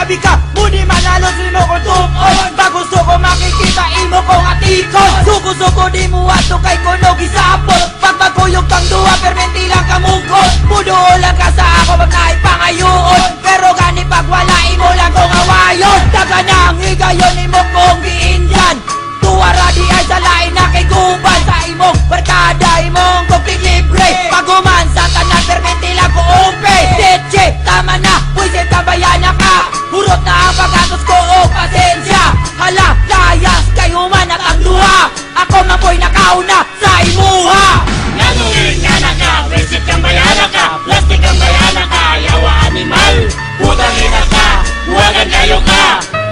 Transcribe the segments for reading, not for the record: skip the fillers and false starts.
grabe ka, muni manalo sino ko tukon. Ba gusto ko makikita imo ko atikon. Suko-suko di mo ato kay kuno gisapon. Pag magkuyog pang duwa permenti lang kamungkot. Muduolan ka sa ako pag naipangayoon. Pero gani pag wala imo lang kong awayon. Taga nang higayon imo kong giindan. Tuwara di ay sa lain na kiguban. Sa imong barkada imong koping libre. Paguman sa tanan permenti lang ko umpe. Tetche, tama na, puwisit kabayan na ka. Hurot na ang pagkatos ko o pasensya. Hala, layas kayo man at ang luha. Ako mapoy nakauna sa imuha. Nanungin nga na ka, visit kang bayana ka. Plastic kang bayana ka, yawa animal. Putang ina ka, huwagan kayo ka.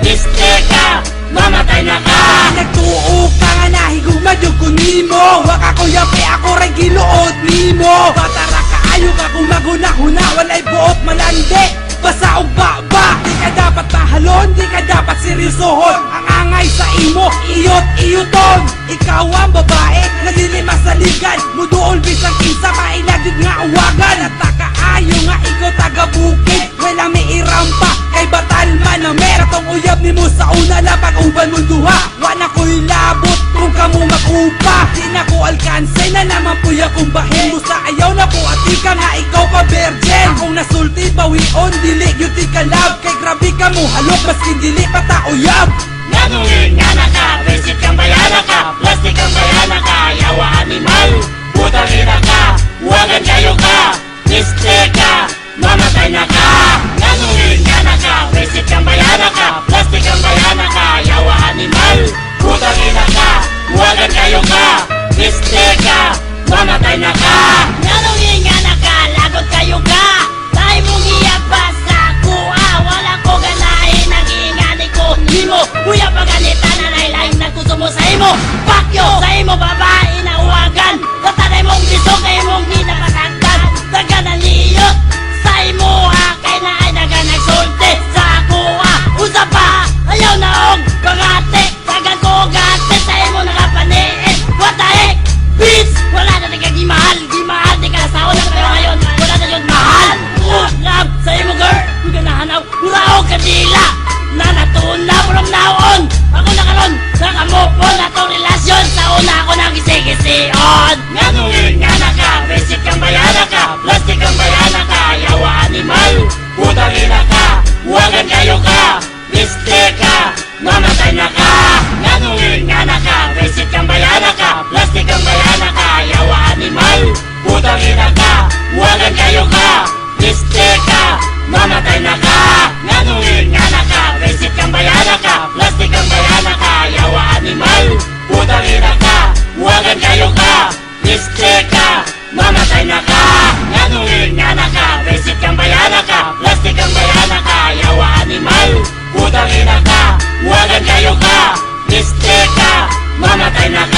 Miste ka, mamatay na ka. Nagtuo ka nga nahiguman yung kunimo. Waka ko yapi ako rin giluod nimo. Batara ka ayo ka kung maguna-huna. Walay buot malandi, basa o baba. Di ka dapat mahalon, di ka dapat seryosohon. Ang angay sa imo, iyot-iyoton. Ikaw ang babae, nalilima sa ligan. Muduol bisang kinsa, mailagid nga uwagan. At nakaayo nga ikaw taga-bukid. Walang may irampa, kay batal man na meron. Tong uyab ni mo sa una lang pag-uban mo duha. Wala ko'y labot kung kamo mag-upa. Di na ko alkanse na naman puya kung bahin. Musta ayaw na ko at di ka nga ikaw pa virgin. Akong nasulti bawion, dili yun di ka love. Kay grabe ka mo halok, maskin dili pa ta uyab. Nanungin nga na ka, visit kang bayana ka. Plastic kang bayana ka, yawa animal. Putang ina ka, huwagan kayo ka. Miste ka, mamatay na ka. Nanungin nga na ka, visit kang bayana ka. Plastic kang bayana ka, yawa animal. Putang ina ka, huwagan kayo ka. Miste ka, mamatay na ka. Nanungin nga na ka, lagot kayo ka. Tayo mong iyabas sa kuha. Wala ko ganahin, nag-iingani ko nimo. Kuya paganita na lain-lain na gusto mo sa imo. Pakyo sa imo babae na uwagan. Katanay mong bisog na imong ginapakagdan. Taga na liyot sa imo ha. Kay na ay naga nagsulti sa kuha. Usa pa, ayaw na og pangate. Taga ko gate sa imo nakapaniin. What the heck, bitch? Wala na taga gimahal. Gimahal, di ka sa unang kayo ngayon. Wala na yun mahal. Love sa imo girl. Huwag ka nahanaw. Uraog kadila. Na natuna from now on. Ako na karon, nakamupon na tong relasyon. Sa una ako nang gisi-gisi-on. Nanungin nga na ka, visit kang bayana ka. Plastic kang bayana ka, yawa animal. Putang ina ka, huwagan kayo ka. Miste ka, mamatay na ka. Nanungin nga na ka, visit kang bayana ka. Plastic kang bayana ka, yawa animal. Putang ina ka, huwagan kayo ka. Miste ka, mamatay na ka. Nanungin nga na ka, visit kang bayana ka. Plastic kang bayana ka, yawa animal. Putang ina ka, huwagan kayo ka. Miste ka, mamatay na ka. Nanungin nga na ka, visit kang bayana ka. Plastic kang bayana ka, yawa animal. Putang ina ka, huwagan kayo ka. Miste ka, mamatay na ka.